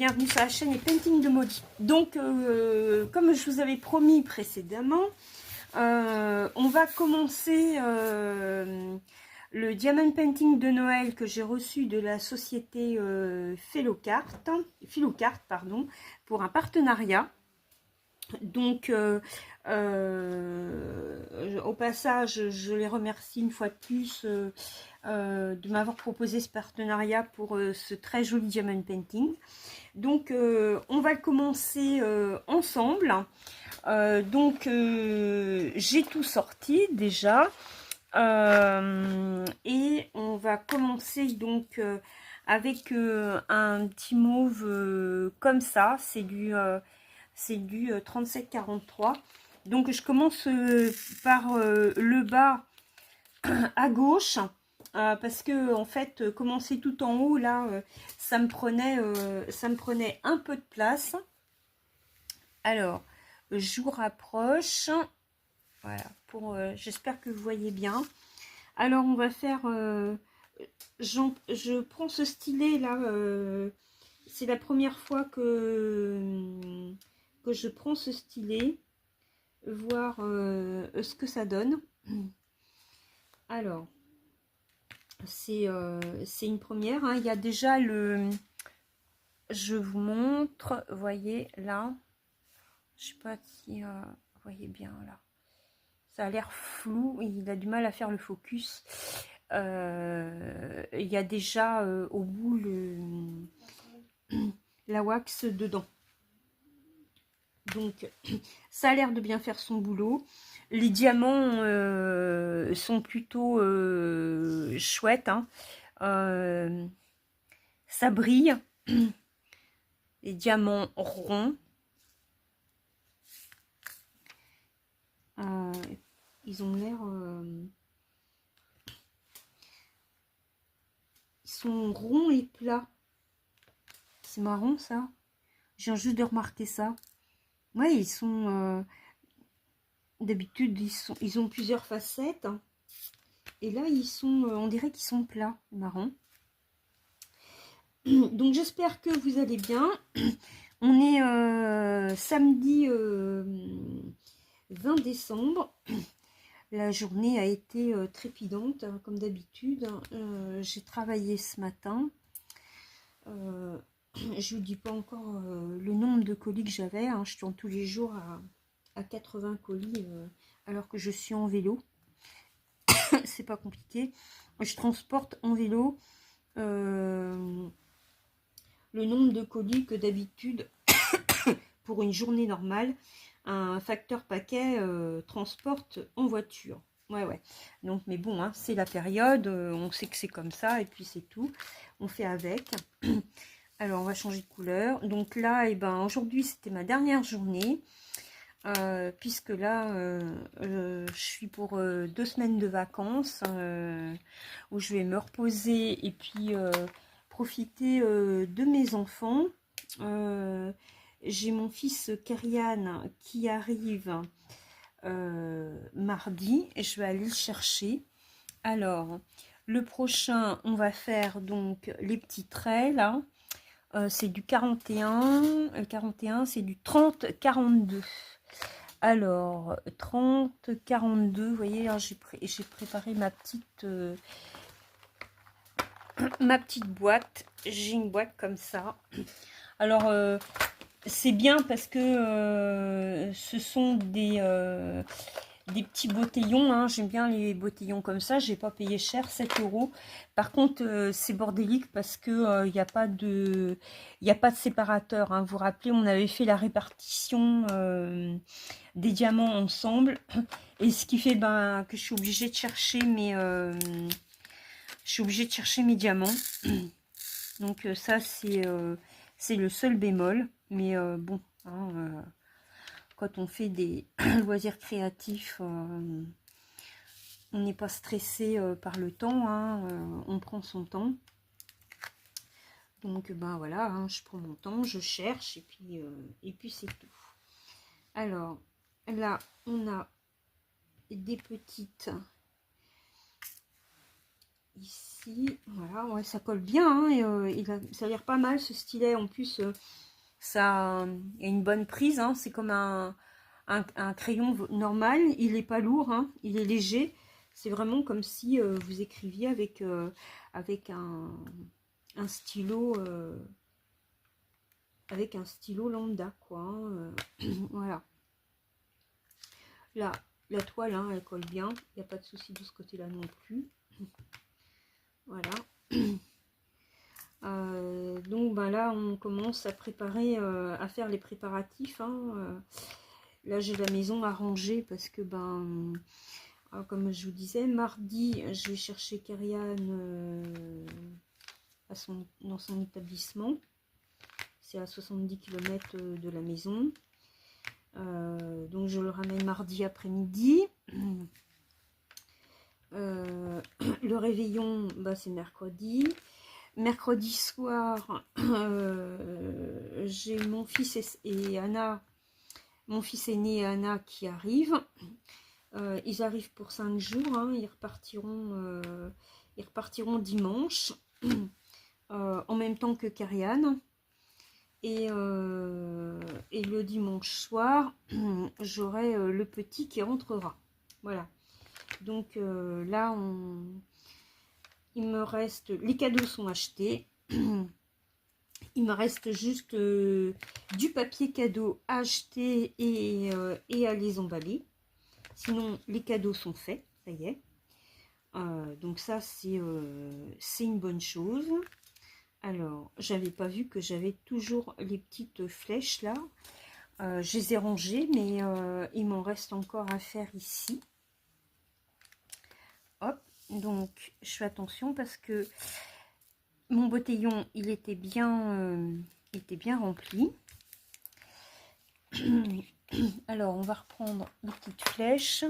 bienvenue sur la chaîne et Painting de Maudit. Donc, comme je vous avais promis précédemment, on va commencer le Diamond Painting de Noël que j'ai reçu de la société Philocart, pardon, pour un partenariat. Donc, au passage, je les remercie une fois de plus de m'avoir proposé ce partenariat pour ce très joli diamond painting. Donc, on va le commencer ensemble. J'ai tout sorti déjà. Et on va commencer donc avec un petit mauve comme ça. C'est du 3743. Donc je commence par le bas à gauche parce que en fait commencer tout en haut là ça me prenait un peu de place. Alors je vous rapproche, voilà, pour j'espère que vous voyez bien. Alors on va faire je prends ce stylet là, c'est la première fois que je prends ce stylet, voir ce que ça donne. Alors, c'est une première, hein. Il y a déjà le... Je vous montre, vous voyez là. Je sais pas si vous voyez bien là. Ça a l'air flou, il a du mal à faire le focus. Il y a déjà au bout la wax dedans. Donc, ça a l'air de bien faire son boulot. Les diamants sont plutôt chouettes. Hein. Ça brille. Les diamants ronds. Ils ont l'air... ils sont ronds et plats. C'est marrant ça. Je viens juste de remarquer ça. Ouais, ils sont... d'habitude, ils ont plusieurs facettes. Hein. Et là, ils sont... on dirait qu'ils sont plats. Marrant. Donc, j'espère que vous allez bien. On est samedi 20 décembre. La journée a été trépidante, hein, comme d'habitude. J'ai travaillé ce matin. Je ne vous dis pas encore le nombre de colis que j'avais. Hein. Je tourne tous les jours à 80 colis alors que je suis en vélo. C'est pas compliqué. Je transporte en vélo le nombre de colis que d'habitude pour une journée normale un facteur paquet transporte en voiture. Ouais. Donc, mais bon, hein, c'est la période, on sait que c'est comme ça, et puis c'est tout. On fait avec. Alors, on va changer de couleur. Donc là, et ben, aujourd'hui, c'était ma dernière journée. Puisque là, je suis pour 2 semaines de vacances, où je vais me reposer et puis profiter de mes enfants. J'ai mon fils Kerian qui arrive mardi et je vais aller le chercher. Alors, le prochain, on va faire donc les petits traits là. C'est du 41. Le 41, c'est du 30-42. Alors, 30-42, vous voyez, j'ai préparé ma petite boîte. J'ai une boîte comme ça. Alors, c'est bien parce que ce sont des petits botillons. Hein. J'aime bien les botillons comme ça. J'ai pas payé cher, 7 €. Par contre, c'est bordélique parce que il n'y a pas de séparateur. Hein. Vous vous rappelez, on avait fait la répartition des diamants ensemble. Et ce qui fait que je suis obligée de chercher mes diamants. Donc ça, c'est le seul bémol. Mais bon, hein, quand on fait des loisirs créatifs, on n'est pas stressé par le temps, hein, on prend son temps. Donc voilà, hein, je prends mon temps, je cherche et puis c'est tout. Alors là, on a des petites ici, voilà, ouais, ça colle bien, hein, et, ça a l'air pas mal ce stylet. En plus, ça, il y a une bonne prise, hein, c'est comme un crayon normal, il est pas lourd, hein, il est léger. C'est vraiment comme si vous écriviez avec un stylo, lambda, quoi, hein, voilà. Là, la toile, hein, elle colle bien, il n'y a pas de souci de ce côté-là non plus. Voilà. Donc ben là, on commence à préparer, à faire les préparatifs, hein. Là, j'ai la maison à ranger parce que, ben, comme je vous disais, mardi, je vais chercher Kariane dans son établissement. C'est à 70 km de la maison. Donc, je le ramène mardi après-midi. Le réveillon, bah, c'est mercredi. Mercredi soir, j'ai mon fils et Anna, mon fils aîné et Anna qui arrivent. Ils arrivent pour 5 jours, hein. Ils repartiront dimanche, en même temps que Kariane. Et le dimanche soir, j'aurai le petit qui rentrera. Voilà. Donc là, il me reste... Les cadeaux sont achetés. Il me reste juste du papier cadeau à acheter et à les emballer. Sinon, les cadeaux sont faits, ça y est. Donc ça, c'est une bonne chose. Alors, j'avais pas vu que j'avais toujours les petites flèches là. Je les ai rangées, mais il m'en reste encore à faire ici. Hop, donc je fais attention parce que mon botillon, il était bien rempli. Alors, on va reprendre les petites flèches.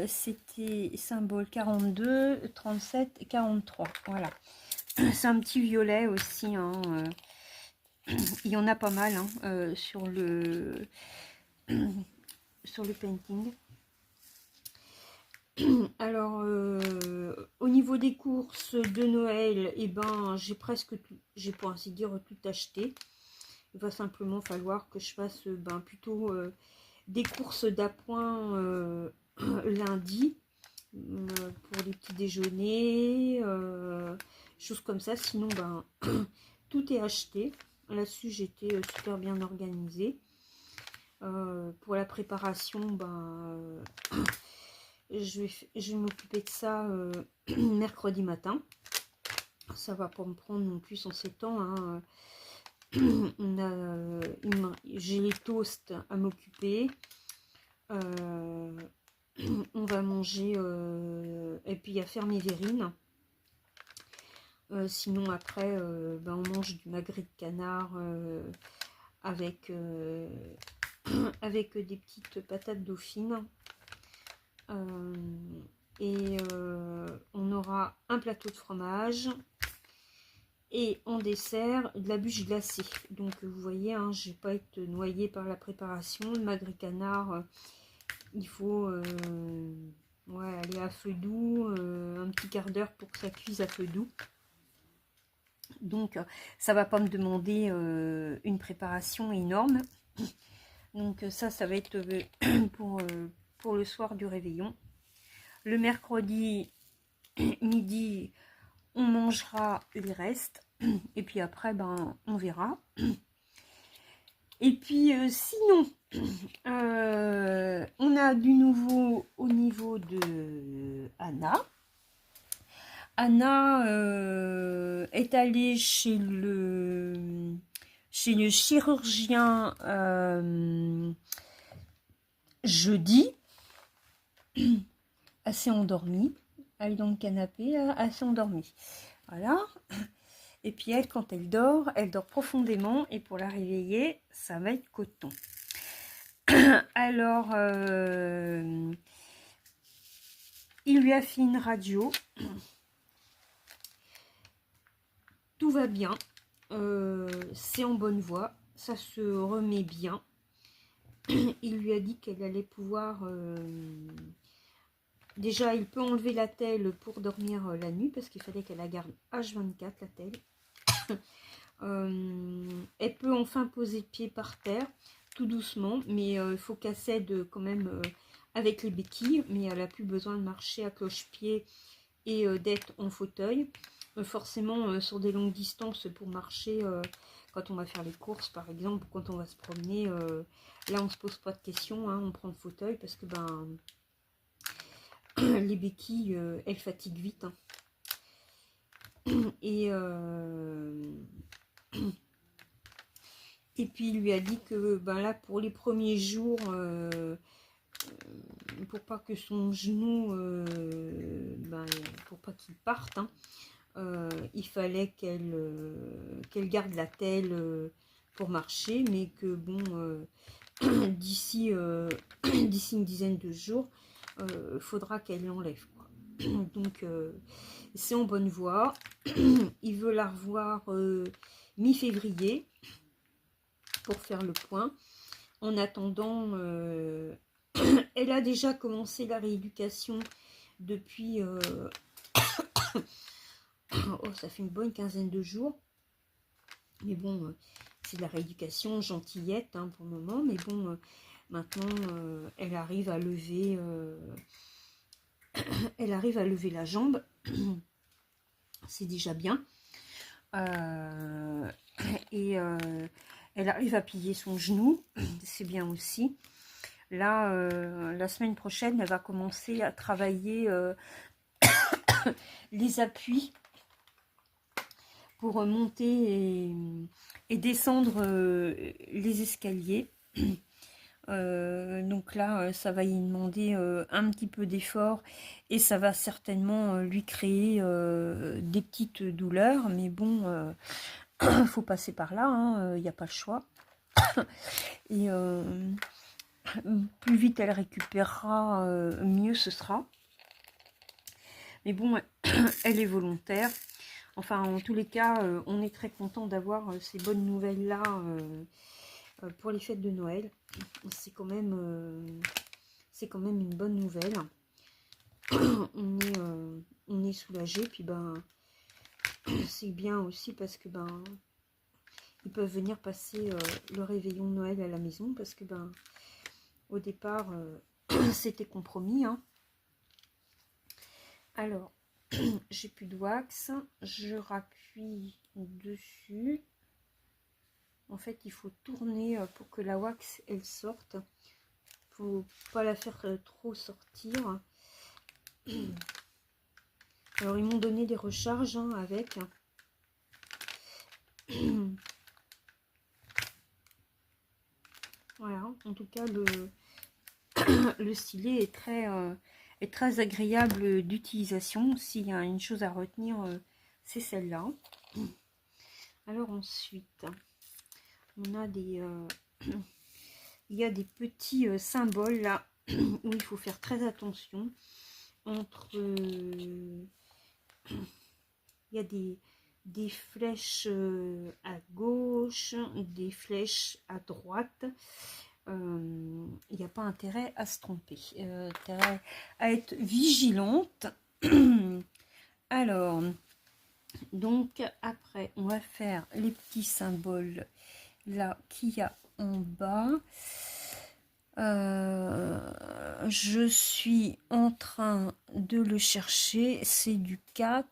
C'était symbole 42, 37 et 43. Voilà. C'est un petit violet aussi, hein. Il y en a pas mal, hein, sur le painting. Alors, au niveau des courses de Noël, eh ben, j'ai presque tout, j'ai pour ainsi dire tout acheté. Il va simplement falloir que je fasse plutôt des courses d'appoint lundi, pour les petits déjeuners, choses comme ça. Sinon, ben, tout est acheté. Là-dessus, j'étais super bien organisée. Pour la préparation, ben, je vais m'occuper de ça mercredi matin. Ça va pas me prendre non plus en ces temps, hein. J'ai les toasts à m'occuper. On va manger et puis à faire mes verrines. Sinon après, ben, on mange du magret de canard avec avec des petites patates dauphines. Et on aura un plateau de fromage. Et en dessert, de la bûche glacée. Donc vous voyez, hein, je ne vais pas être noyée par la préparation. Le magret canard, il faut aller à feu doux, un petit quart d'heure pour que ça cuise à feu doux. Donc ça va pas me demander une préparation énorme. Donc ça va être pour le soir du réveillon. Le mercredi midi, on mangera les restes. Et puis après, ben, on verra. Et puis sinon, on a du nouveau au niveau de Anna. Anna est allée chez le chirurgien jeudi. Assez endormie. Elle est dans le canapé, assez endormie. Voilà. Et puis elle, quand elle dort profondément. Et pour la réveiller, ça va être coton. Alors, il lui a fait une radio. Tout va bien. C'est en bonne voie. Ça se remet bien. Il lui a dit qu'elle allait pouvoir Déjà, il peut enlever la telle pour dormir la nuit, parce qu'il fallait qu'elle la garde H24, la telle. Elle peut enfin poser le pied par terre, tout doucement, mais il faut qu'elle cède quand même avec les béquilles, mais elle n'a plus besoin de marcher à cloche-pied et d'être en fauteuil. Forcément, sur des longues distances pour marcher, quand on va faire les courses par exemple, quand on va se promener, là on se pose pas de questions, hein, on prend le fauteuil parce que ben les béquilles, elles fatiguent vite. Hein. Et puis il lui a dit que ben là pour les premiers jours, pour pas que son genou, ben, pour pas qu'il parte, hein, il fallait qu'elle garde la telle pour marcher, mais que bon, d'ici d'ici une dizaine de jours, faudra qu'elle l'enlève. Donc c'est en bonne voie. Il veut la revoir mi-février pour faire le point. En attendant, elle a déjà commencé la rééducation depuis oh, ça fait une bonne quinzaine de jours. Mais bon, c'est de la rééducation gentillette hein, pour le moment. Mais bon, maintenant, elle arrive à lever elle arrive à lever la jambe. C'est déjà bien. Et elle arrive à plier son genou. C'est bien aussi. Là, la semaine prochaine, elle va commencer à travailler les appuis pour monter et descendre les escaliers. Donc là, ça va y demander un petit peu d'effort et ça va certainement lui créer des petites douleurs. Mais bon, il faut passer par là, il n'y a pas le choix. Et plus vite elle récupérera, mieux ce sera. Mais bon, elle est volontaire. Enfin, en tous les cas, on est très content d'avoir ces bonnes nouvelles-là pour les fêtes de Noël. C'est quand même une bonne nouvelle. On est soulagé. Puis ben, c'est bien aussi parce que ben, ils peuvent venir passer le réveillon de Noël à la maison parce que ben, au départ, c'était compromis. Hein. Alors, j'ai plus de wax, je rappuie dessus. En fait, il faut tourner pour que la wax elle sorte. Faut pas la faire trop sortir. Alors, ils m'ont donné des recharges hein, avec. Voilà, en tout cas, le stylet est très agréable d'utilisation. S'il y a une chose à retenir, c'est celle-là. Alors ensuite, on a des... il y a des petits symboles là où il faut faire très attention. Entre... il y a des flèches à gauche, des flèches à droite. Il n'y a pas intérêt à se tromper, intérêt à être vigilante. Alors, donc après, on va faire les petits symboles là qu'il y a en bas. Je suis en train de le chercher, c'est du 4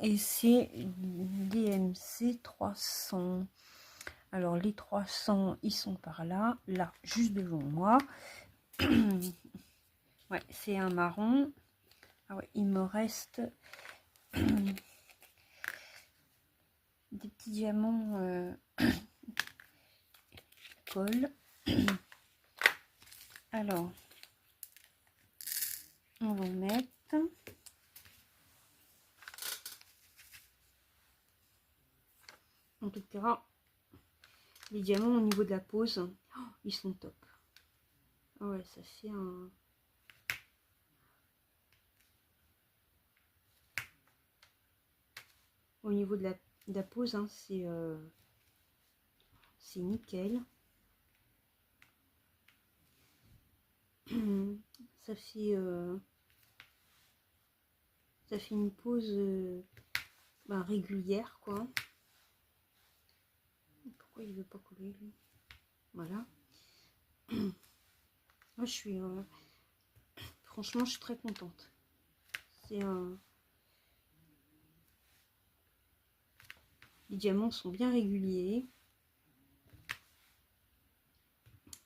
et c'est DMC 300. Alors les 300 ils sont par là, là juste devant moi. Ouais, c'est un marron. Ah ouais, il me reste des petits diamants colle. Alors, on va mettre. En tout cas, les diamants au niveau de la pose, oh, ils sont top. Ah ouais, ça fait un... Au niveau de la pose, hein, c'est nickel. Ça fait ça fait une pose régulière, quoi. Pourquoi il veut pas coller, lui? Voilà. Moi, je suis... franchement, je suis très contente. C'est les diamants sont bien réguliers.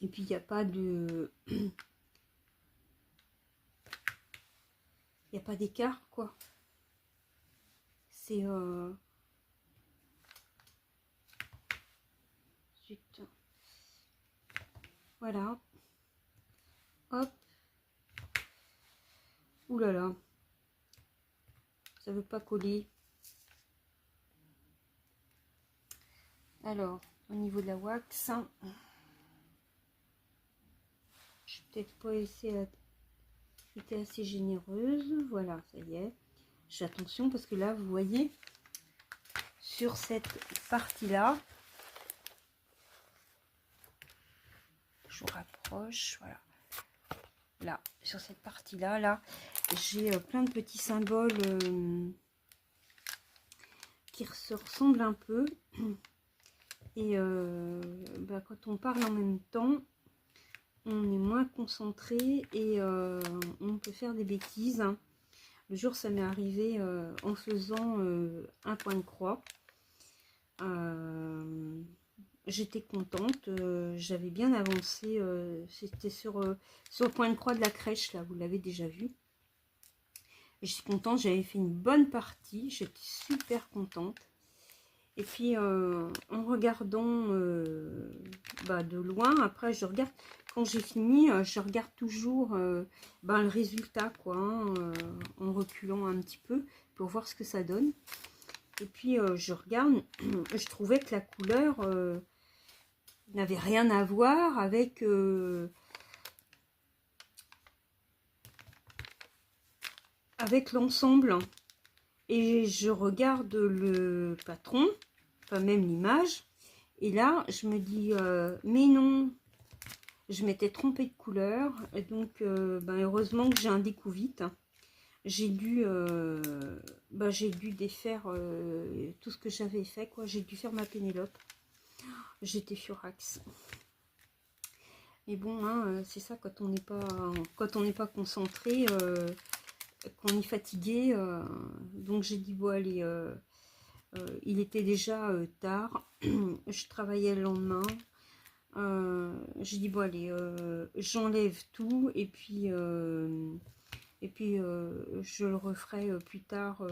Et puis, il n'y a pas de... il n'y a pas d'écart, quoi. C'est... zut. Voilà. Hop. Ouh là là. Ça veut pas coller. Alors, au niveau de la wax, je vais peut-être pas été assez généreuse. Voilà, ça y est. J'ai attention parce que là, vous voyez, sur cette partie-là, je vous rapproche, voilà. Là, sur cette partie-là, là, j'ai plein de petits symboles qui se ressemblent un peu. Et quand on parle en même temps, on est moins concentré et on peut faire des bêtises. Le jour, ça m'est arrivé en faisant un point de croix. J'étais contente, j'avais bien avancé. C'était sur le point de croix de la crèche, là, vous l'avez déjà vu. Et je suis contente, j'avais fait une bonne partie, j'étais super contente. Et puis en regardant de loin, après je regarde, quand j'ai fini, je regarde toujours le résultat, quoi, hein, en reculant un petit peu pour voir ce que ça donne. Et puis je regarde, je trouvais que la couleur n'avait rien à voir avec l'ensemble. Et je regarde le patron, enfin même l'image, et là je me dis mais non, je m'étais trompée de couleur. Et donc heureusement que j'ai un découvite. J'ai dû défaire tout ce que j'avais fait, quoi. J'ai dû faire ma Pénélope. J'étais furax. Mais bon, hein, c'est ça quand on n'est pas concentré, qu'on est fatigué. Donc j'ai dit bon allez, il était déjà tard. Je travaillais le lendemain. J'ai dit bon allez, j'enlève tout et puis je le referai plus tard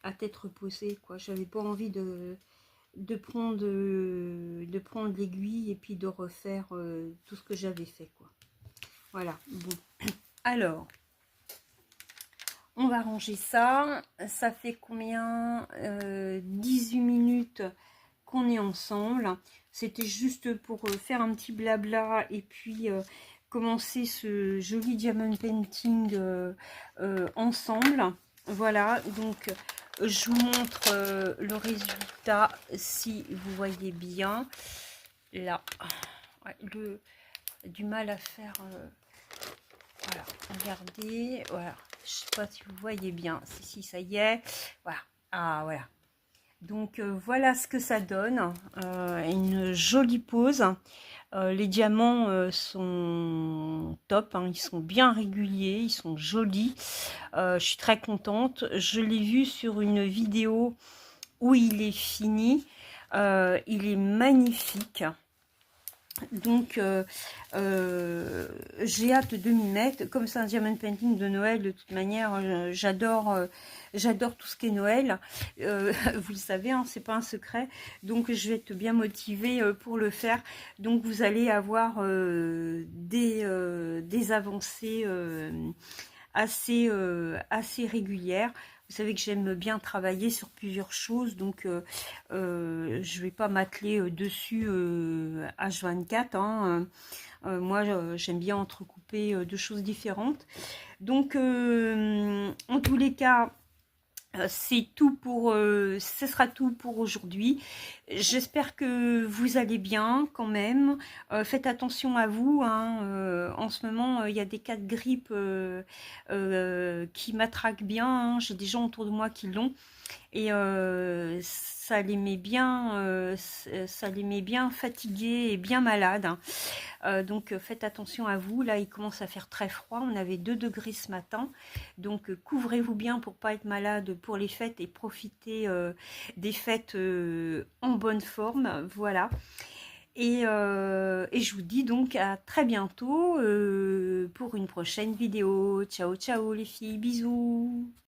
à tête reposée, quoi. J'avais pas envie de prendre l'aiguille et puis de refaire tout ce que j'avais fait, quoi. Voilà, bon. Alors, on va ranger ça. Ça fait combien 18 minutes qu'on est ensemble. C'était juste pour faire un petit blabla et puis commencer ce joli diamond painting ensemble. Voilà, donc je vous montre le résultat si vous voyez bien. Là, ouais, du mal à faire. Voilà, regardez, voilà. Je sais pas si vous voyez bien. Si, ça y est. Voilà. Ah, voilà. Donc, voilà ce que ça donne. Une jolie pose. Les diamants sont top. Hein, ils sont bien réguliers. Ils sont jolis. Je suis très contente. Je l'ai vu sur une vidéo où il est fini. Il est magnifique. Donc j'ai hâte de m'y mettre. Comme c'est un diamond painting de Noël, de toute manière j'adore tout ce qui est Noël. Vous le savez, hein, c'est pas un secret. Donc je vais être bien motivée pour le faire. Donc vous allez avoir des avancées assez régulières. Vous savez que j'aime bien travailler sur plusieurs choses, donc je vais pas m'atteler dessus H24. Hein. Moi, j'aime bien entrecouper deux choses différentes. Donc, en tous les cas, C'est tout pour, ce sera tout pour aujourd'hui. J'espère que vous allez bien quand même. Faites attention à vous, hein. En ce moment, il y a des cas de grippe qui m'attraquent bien, hein. J'ai des gens autour de moi qui l'ont. Et ça les met bien fatigués et bien malades, hein. Donc faites attention à vous. Là, il commence à faire très froid. On avait 2 degrés ce matin. Donc couvrez-vous bien pour pas être malade pour les fêtes et profiter des fêtes en bonne forme. Voilà. Et je vous dis donc à très bientôt pour une prochaine vidéo. Ciao, ciao les filles. Bisous.